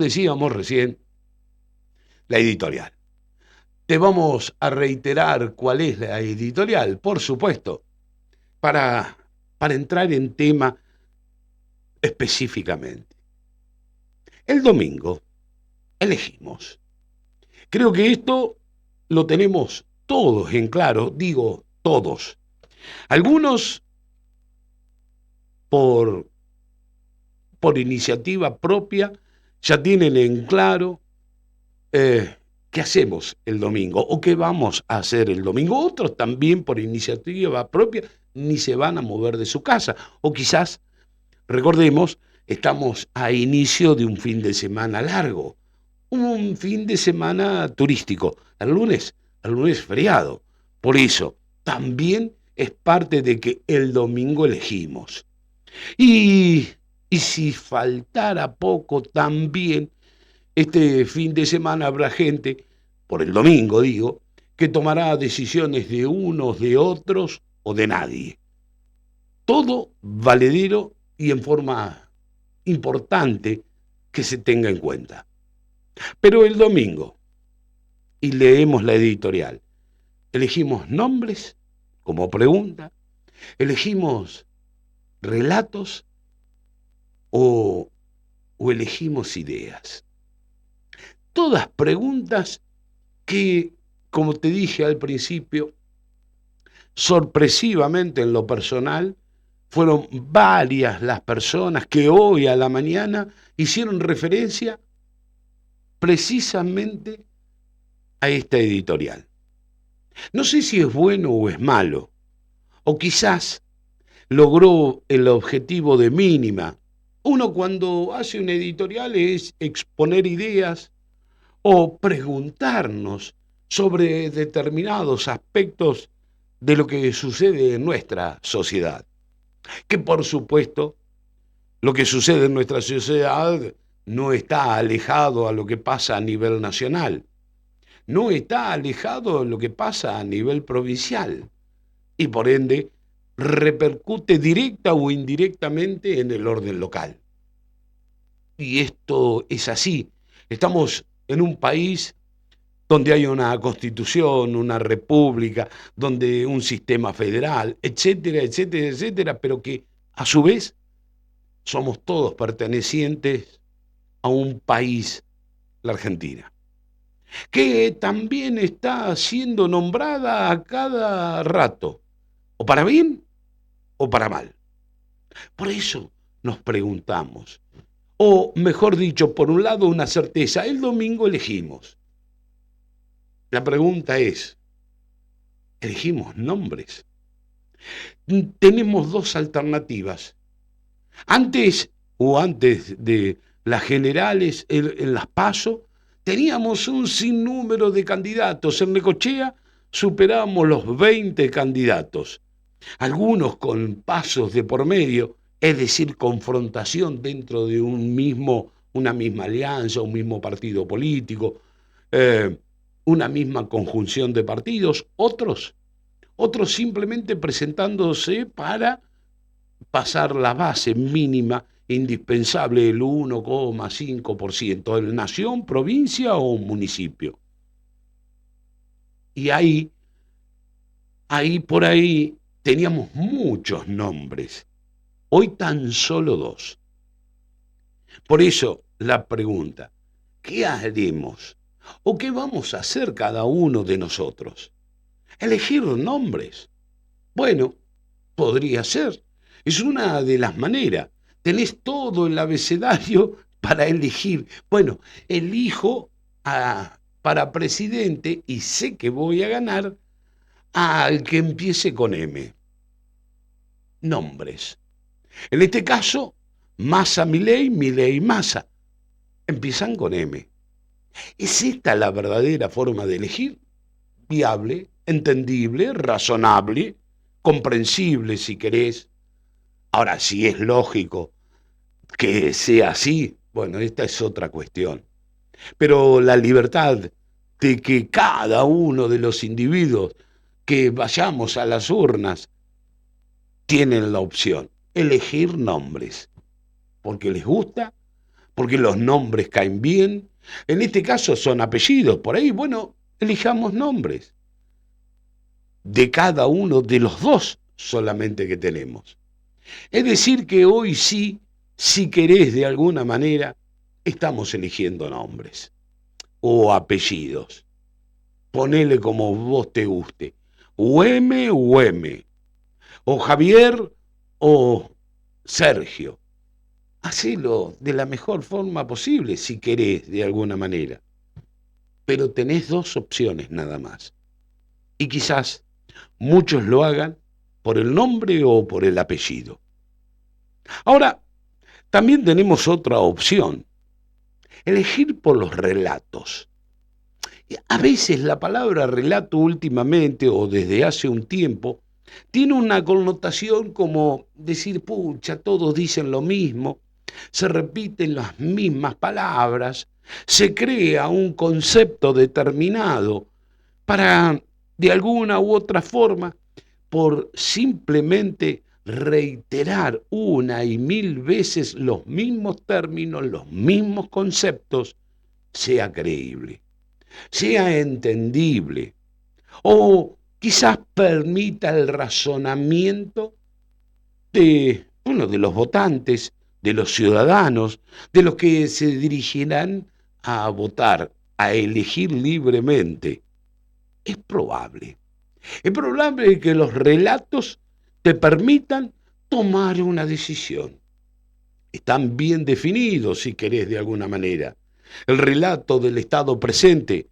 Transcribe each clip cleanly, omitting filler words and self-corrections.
decíamos recién, la editorial. Te vamos a reiterar cuál es la editorial, por supuesto, para, para entrar en tema específicamente. El domingo elegimos. Creo que esto lo tenemos todos en claro, digo todos. Algunos por, por iniciativa propia ya tienen en claro qué hacemos el domingo o qué vamos a hacer el domingo. Otros también por iniciativa propia ni se van a mover de su casa. O quizás, recordemos, estamos a inicio de un fin de semana largo, un fin de semana turístico. El lunes es feriado. Por eso, también es parte de que el domingo elegimos. Y, y si faltara poco también, este fin de semana habrá gente, por el domingo digo, que tomará decisiones de unos, de otros o de nadie. Todo valedero y en forma importante que se tenga en cuenta. Pero el domingo, y leemos la editorial, elegimos nombres como pregunta, elegimos relatos o, o elegimos ideas. Todas preguntas que, como te dije al principio, sorpresivamente en lo personal, fueron varias las personas que hoy a la mañana hicieron referencia precisamente a esta editorial. No sé si es bueno o es malo, o quizás logró el objetivo de mínima. Uno cuando hace una editorial es exponer ideas o preguntarnos sobre determinados aspectos de lo que sucede en nuestra sociedad. Que por supuesto, lo que sucede en nuestra sociedad no está alejado a lo que pasa a nivel nacional, no está alejado de lo que pasa a nivel provincial y por ende repercute directa o indirectamente en el orden local. Y esto es así. Estamos en un país donde hay una constitución, una república, donde un sistema federal, etcétera, etcétera, etcétera, pero que a su vez somos todos pertenecientes a un país, la Argentina, que también está siendo nombrada a cada rato, o para bien o para mal. Por eso nos preguntamos, o mejor dicho, por un lado una certeza, el domingo elegimos. La pregunta es, ¿elegimos nombres? Tenemos dos alternativas. Antes de las generales, en las PASO, teníamos un sinnúmero de candidatos. En Necochea superábamos los 20 candidatos, algunos con pasos de por medio, es decir, confrontación dentro de una misma alianza, un mismo partido político, eh, una misma conjunción de partidos, otros simplemente presentándose para pasar la base mínima indispensable del 1,5% en nación, provincia o municipio. Y por ahí teníamos muchos nombres. Hoy tan solo dos. Por eso la pregunta, ¿qué haremos? ¿O qué vamos a hacer cada uno de nosotros? Elegir nombres. Bueno, podría ser. Es una de las maneras. Tenés todo el abecedario para elegir. Bueno, elijo para presidente y sé que voy a ganar al que empiece con M. Nombres. En este caso, Massa Milei, Milei Massa. Empiezan con M. ¿Es esta la verdadera forma de elegir? Viable, entendible, razonable, comprensible si querés. Ahora, si es lógico que sea así, bueno, esta es otra cuestión. Pero la libertad de que cada uno de los individuos que vayamos a las urnas tienen la opción, elegir nombres, porque les gusta, porque los nombres caen bien. En este caso son apellidos, por ahí, bueno, elijamos nombres de cada uno de los dos solamente que tenemos. Es decir, que hoy sí, si querés de alguna manera, estamos eligiendo nombres o apellidos. Ponele como vos te guste. Hueme, Hueme. O Javier o Sergio. Hacelo de la mejor forma posible, si querés, de alguna manera. Pero tenés dos opciones nada más. Y quizás muchos lo hagan por el nombre o por el apellido. Ahora, también tenemos otra opción. Elegir por los relatos. A veces la palabra relato últimamente o desde hace un tiempo tiene una connotación como decir, pucha, todos dicen lo mismo, se repiten las mismas palabras, se crea un concepto determinado para, de alguna u otra forma, por simplemente reiterar una y mil veces los mismos términos, los mismos conceptos, sea creíble, sea entendible o quizás permita el razonamiento de, bueno, de los votantes, de los ciudadanos, de los que se dirigirán a votar, a elegir libremente. Es probable. Es probable que los relatos te permitan tomar una decisión. Están bien definidos, si querés, de alguna manera. El relato del estado presente,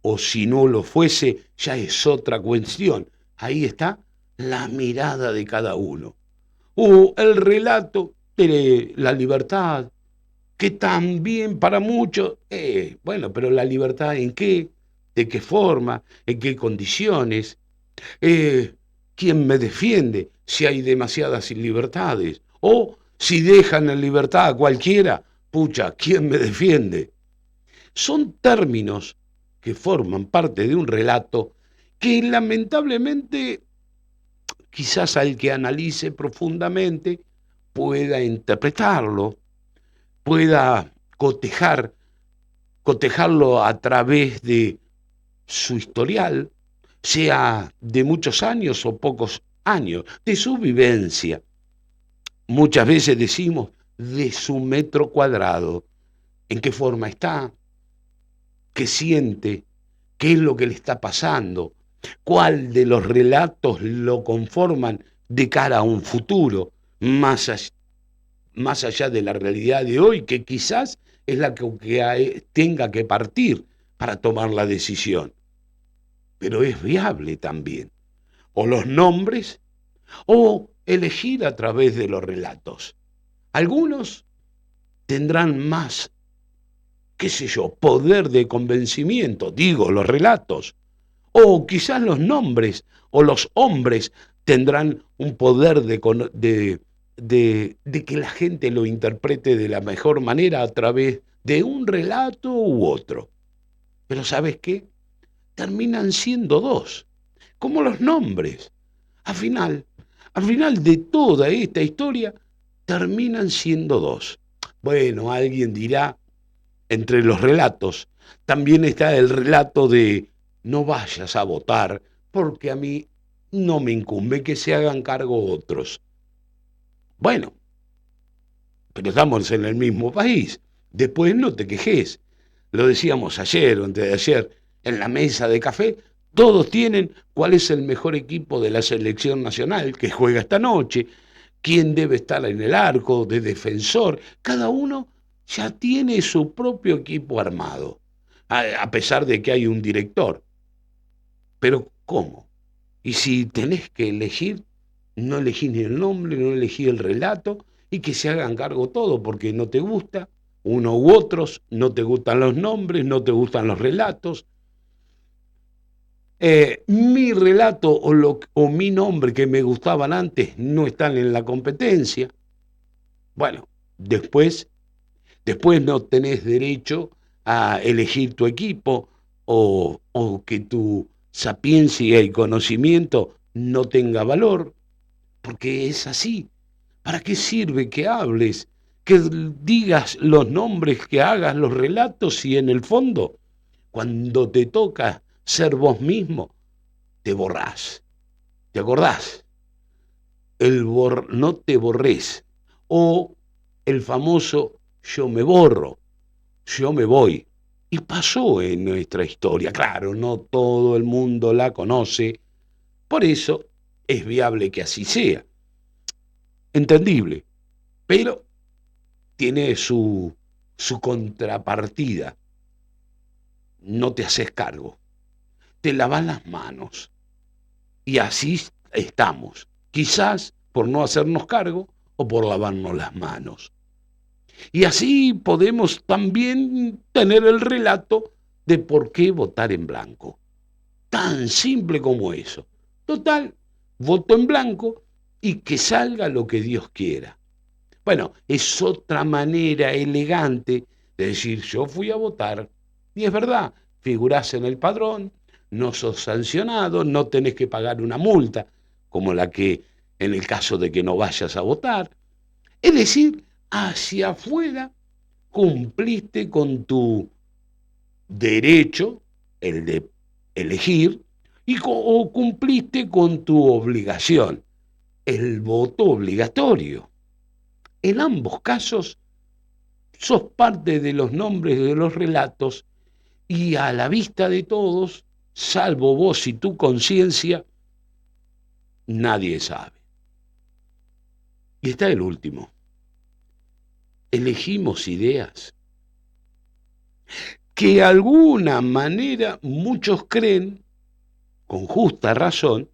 o si no lo fuese, ya es otra cuestión. Ahí está la mirada de cada uno. O el relato de la libertad, que también para muchos, bueno, pero la libertad ¿en qué? ¿De qué forma? ¿En qué condiciones? ¿Quién me defiende si hay demasiadas libertades? O si dejan en libertad a cualquiera, pucha, ¿quién me defiende? Son términos que forman parte de un relato que lamentablemente quizás al que analice profundamente pueda interpretarlo, pueda cotejarlo a través de su historial, sea de muchos años o pocos años, de su vivencia. Muchas veces decimos de su metro cuadrado, en qué forma está, qué siente, qué es lo que le está pasando, cuál de los relatos lo conforman de cara a un futuro, más allá de la realidad de hoy, que quizás es la que tenga que partir para tomar la decisión. Pero es viable también. O los nombres, o elegir a través de los relatos. Algunos tendrán más, qué sé yo, poder de convencimiento, digo, los relatos. O quizás los nombres o los hombres tendrán un poder de que la gente lo interprete de la mejor manera a través de un relato u otro. Pero ¿sabes qué? Terminan siendo dos, como los nombres. Al final, al final de toda esta historia, terminan siendo dos. Bueno, alguien dirá, entre los relatos, también está el relato de no vayas a votar porque a mí no me incumbe que se hagan cargo otros. Bueno, pero estamos en el mismo país. Después no te quejes. Lo decíamos ayer o antes de ayer en la mesa de café. Todos tienen cuál es el mejor equipo de la selección nacional que juega esta noche, quién debe estar en el arco de defensor. Cada uno ya tiene su propio equipo armado, a pesar de que hay un director. Pero ¿cómo? Y si tenés que elegir, no elegís ni el nombre, no elegís el relato, y que se hagan cargo todo, porque no te gusta, uno u otros, no te gustan los nombres, no te gustan los relatos. Mi relato o mi nombre que me gustaban antes no están en la competencia. Bueno, después no tenés derecho a elegir tu equipo o que tu sapiencia y conocimiento no tenga valor, porque es así. ¿Para qué sirve que hables, que digas los nombres, que hagas los relatos y en el fondo, cuando te toca ser vos mismo, te borrás. ¿Te acordás? No te borres. O el famoso yo me borro, yo me voy. Y pasó en nuestra historia. Claro, no todo el mundo la conoce. Por eso es viable que así sea. Entendible. Pero tiene su contrapartida. No te haces cargo. Te lavas las manos. Y así estamos. Quizás por no hacernos cargo o por lavarnos las manos. Y así podemos también tener el relato de por qué votar en blanco. Tan simple como eso. Total, voto en blanco y que salga lo que Dios quiera. Bueno, es otra manera elegante de decir yo fui a votar y es verdad, figurás en el padrón, no sos sancionado, no tenés que pagar una multa como la que en el caso de que no vayas a votar. Es decir, hacia afuera cumpliste con tu derecho, el de elegir, o cumpliste con tu obligación, el voto obligatorio. En ambos casos, sos parte de los nombres de los relatos y a la vista de todos, salvo vos y tu conciencia, nadie sabe. Y está el último. Elegimos ideas que de alguna manera muchos creen, con justa razón,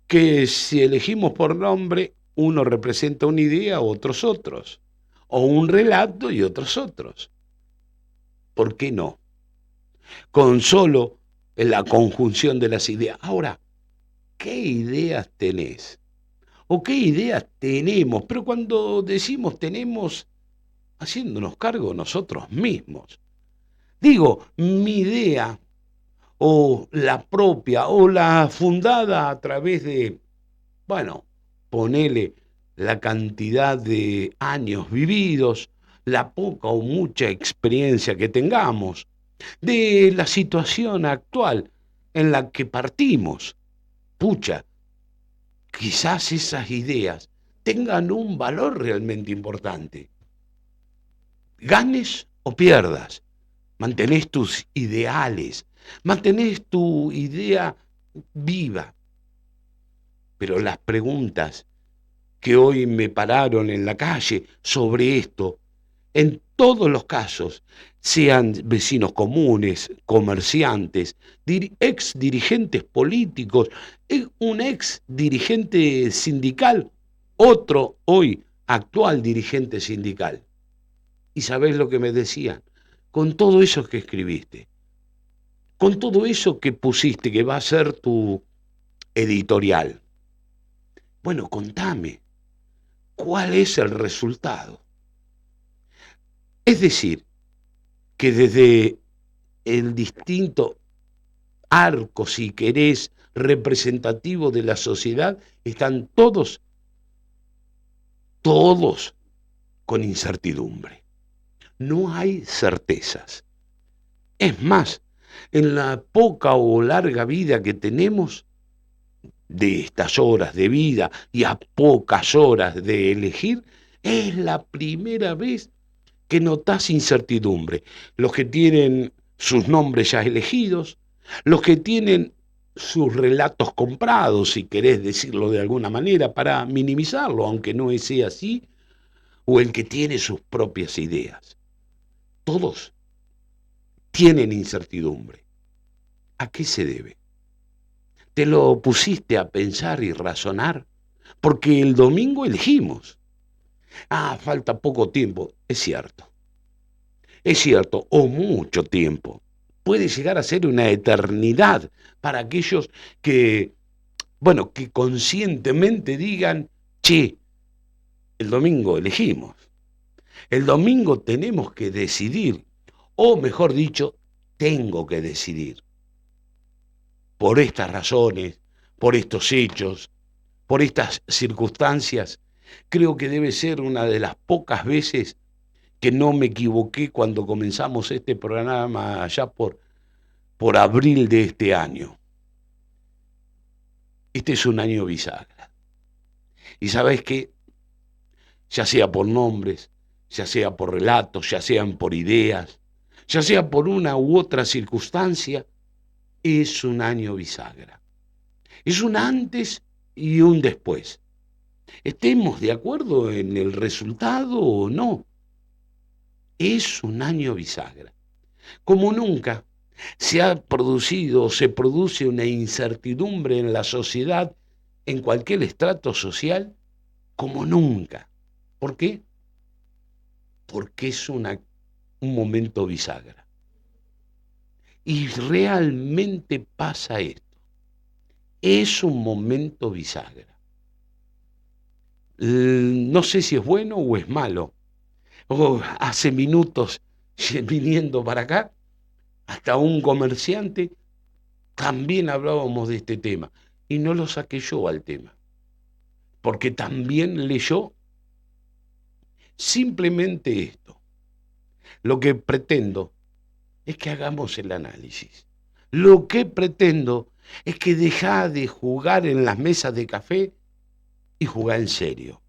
que si elegimos por nombre, uno representa una idea, otros otros, o un relato y otros. ¿Por qué no? Con solo la conjunción de las ideas. Ahora, ¿qué ideas tenés? ¿O qué ideas tenemos? Pero cuando decimos tenemos, haciéndonos cargo nosotros mismos. Digo, mi idea, o la propia, o la fundada a través de, bueno, ponele la cantidad de años vividos, la poca o mucha experiencia que tengamos, de la situación actual en la que partimos. Pucha, quizás esas ideas tengan un valor realmente importante. Ganes o pierdas, mantenés tus ideales, mantenés tu idea viva. Pero las preguntas que hoy me pararon en la calle sobre esto, en todos los casos, sean vecinos comunes, comerciantes, ex dirigentes políticos, un ex dirigente sindical, otro hoy actual dirigente sindical. ¿Y sabés lo que me decían? Con todo eso que escribiste, con todo eso que pusiste, que va a ser tu editorial. Bueno, contame, ¿cuál es el resultado? Es decir, que desde el distinto arco, si querés, representativo de la sociedad, están todos con incertidumbre. No hay certezas. Es más, en la poca o larga vida que tenemos, de estas horas de vida y a pocas horas de elegir, es la primera vez que notás incertidumbre. Los que tienen sus nombres ya elegidos, los que tienen sus relatos comprados, si querés decirlo de alguna manera, para minimizarlo, aunque no sea así, o el que tiene sus propias ideas. Todos tienen incertidumbre. ¿A qué se debe? ¿Te lo pusiste a pensar y razonar? Porque el domingo elegimos. Falta poco tiempo, es cierto. Es cierto, o mucho tiempo. Puede llegar a ser una eternidad para aquellos que, bueno, que conscientemente digan, che, el domingo elegimos. El domingo tenemos que decidir, o mejor dicho, tengo que decidir. Por estas razones, por estos hechos, por estas circunstancias, Creo que debe ser una de las pocas veces que no me equivoqué cuando comenzamos este programa allá por abril de este año. Este es un año bisagra. Y sabes qué, ya sea por nombres, ya sea por relatos, ya sean por ideas, ya sea por una u otra circunstancia, es un año bisagra. Es un antes y un después. Estemos de acuerdo en el resultado o no, es un año bisagra. Como nunca se ha producido o se produce una incertidumbre en la sociedad, en cualquier estrato social, como nunca. ¿Por qué? Porque es un momento bisagra. Y realmente pasa esto. Es un momento bisagra. No sé si es bueno o es malo. Hace minutos, viniendo para acá, hasta un comerciante, también hablábamos de este tema. Y no lo saqué yo al tema. Porque también leyó simplemente esto. Lo que pretendo es que hagamos el análisis. Lo que pretendo es que deja de jugar en las mesas de café y jugar en serio.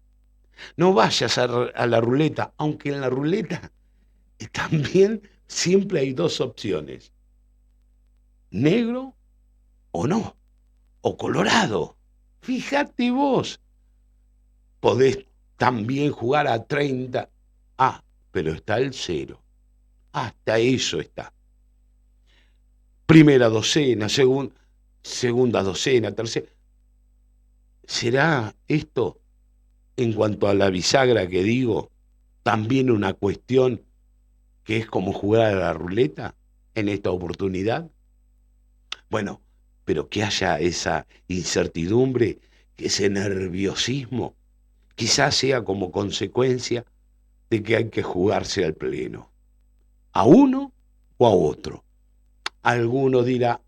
No vayas a la ruleta, aunque en la ruleta también siempre hay dos opciones: negro o no, o colorado. Fíjate vos, podés también jugar a 30. Ah, pero está el cero. Hasta eso está. Primera docena, segunda docena, tercera. ¿Será esto, en cuanto a la bisagra que digo, también una cuestión que es como jugar a la ruleta en esta oportunidad? Bueno, pero que haya esa incertidumbre, ese nerviosismo, quizás sea como consecuencia de que hay que jugarse al pleno, a uno o a otro. Alguno dirá,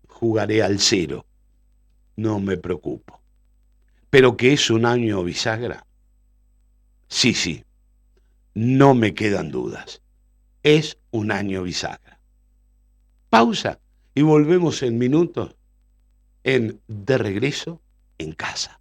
jugaré al cero, no me preocupo. Pero que es un año bisagra, sí, sí, no me quedan dudas. Es un año bisagra. Pausa y volvemos en minutos en De Regreso en Casa.